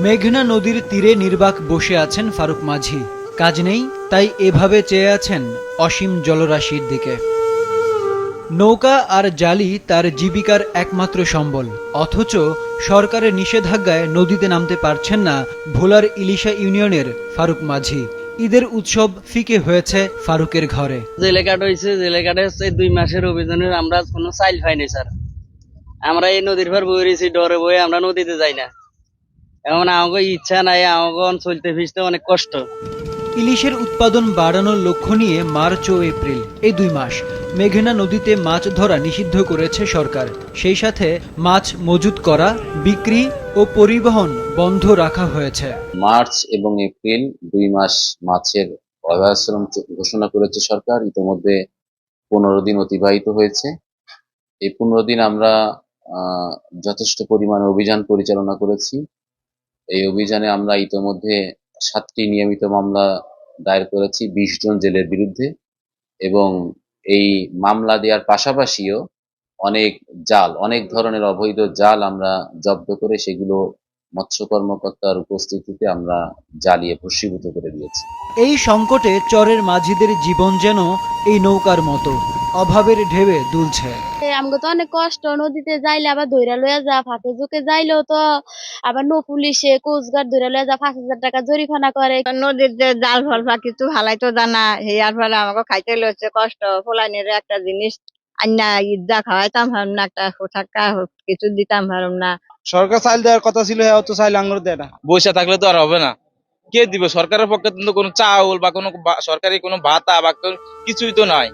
মেঘনা নদীর তীরে নির্বাক বসে আছেন ফারুক মাঝি। কাজ নেই, তাই এভাবে চেয়ে আছেন অসীম জলরাশির দিকে। নৌকা আর জালি তার জীবিকার একমাত্র সম্বল, অথচ সরকারের নিষেধাজ্ঞায় নদীতে নামতে পারছেন না ভোলার ইলিশা ইউনিয়নের ফারুক মাঝি। ঈদের উৎসব ফিকে হয়েছে ফারুকের ঘরে। জেলে কাট হয়েছে, জেলে কাটে 2 মাসের অভিযানের আমরা কোনো চাইল পাইনি স্যার। আমরা এই নদীর পার বই রয়েছি, ডরে বই আমরা নদীতে যাই না। এমন আমাকে ইচ্ছা নাই, আমাকে চলতে ফিরতে অনেক কষ্ট। ইলিশের উৎপাদন বাড়ানোর লক্ষ্য নিয়ে মার্চ ও এপ্রিল এই 2 মাস মেঘনা নদীতে মাছ ধরা নিষিদ্ধ করেছে সরকার। সেই সাথে মাছ মজুত করা, বিক্রি ও পরিবহন বন্ধ রাখা হয়েছে। মার্চ এবং এপ্রিল 2 মাস মাছের অভয়াশ্রম ঘোষণা করেছে সরকার। ইতিমধ্যে 15 দিন অতিবাহিত হয়েছে। এই 15 দিন আমরা যথেষ্ট পরিমাণে অভিযান পরিচালনা করেছি। এই অভিযানে আমরা ইতিমধ্যে 7টি নিয়মিত মামলা দায়ের করেছি 20 জন জেলের বিরুদ্ধে, এবং এই মামলা দেওয়ার পাশাপাশিও অনেক ধরনের অবৈধ জাল আমরা জব্দ করে সেগুলো মৎস্য কর্মকর্তার উপস্থিতিতে আমরা জ্বালিয়ে ভস্মীভূত করে দিয়েছি। এই সংকটে চরের মাঝিদের জীবন যেন এই নৌকার মতো অভাবের ঢেউয়ে দুলছে। আমগো তো অনেক কষ্ট, নদীতে যাইলে আবার ধইরা লইয়া যা, ফাঁকে ঝুঁকে যাইলেও তো আবার নৌ পুলিশে কোস্টগার্ড ধইরা লইয়া যা, 5,000 টাকা জরিমানা করে। নদীতে জাল ফল বা কিছু হালাই তো জানা, হেয়ার ফলে আমাকে খাইতে লইছে কষ্ট। ফলানির একটা জিনিস আন্না ইদ্দা খাওয়াইতাম পারম না, একটা পোশাকা কিছু দিতাম পারম না। সরকার চাইল দেওয়ার কথা ছিল, হ্যাঁ তো চাইল আঙুর দেয় না। বৈশা থাকলে তো আর হবে না, কে দিবে? সরকারের পক্ষে তো কোনো চাউল বা কোনো সরকারি কোনো ভাতা বা কিছুই তো নাই।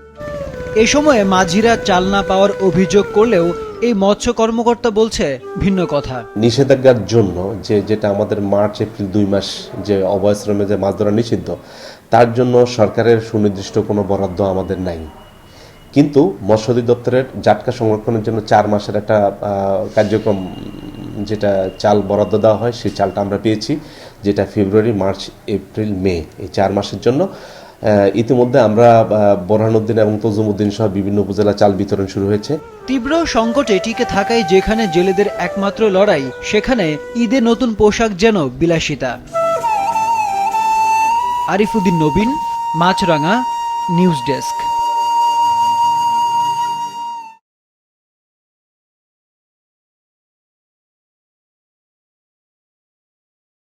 এ সময়ে মাঝিরা চাল না পাওয়ার অভিযোগ করলেও এই মৎস্য কর্মকর্তা বলছে ভিন্ন কথা। নিষেধাজ্ঞার জন্য যেটা আমাদের মার্চ এপ্রিল 2 মাস যে অভয়াশ্রমে যে মাছ ধরা নিষিদ্ধ, তার জন্য সরকারের সুনির্দিষ্ট কোনো বরাদ্দ আমাদের নাই। কিন্তু মৎস্য অধিদপ্তরের জাটকা সংরক্ষণের জন্য 4 মাসের একটা কার্যক্রম, যেটা চাল বরাদ্দ দেওয়া হয়, সেই চালটা আমরা পেয়েছি, যেটা ফেব্রুয়ারি, মার্চ, এপ্রিল, মে এই 4 মাসের জন্য। ইতিমধ্যে আমরা বোরহানুদ্দিন এবং তজুমউদ্দিন সহ বিভিন্ন উপজেলা চাল বিতরণ শুরু হয়েছে। তীব্র সংকটে টিকে থাকায় যেখানে জেলেদের একমাত্র লড়াই, সেখানে ঈদে নতুন পোশাক যেন বিলাসিতা। আরিফুদ্দিন নবীন, মাছরাঙা, নিউজ ডেস্ক।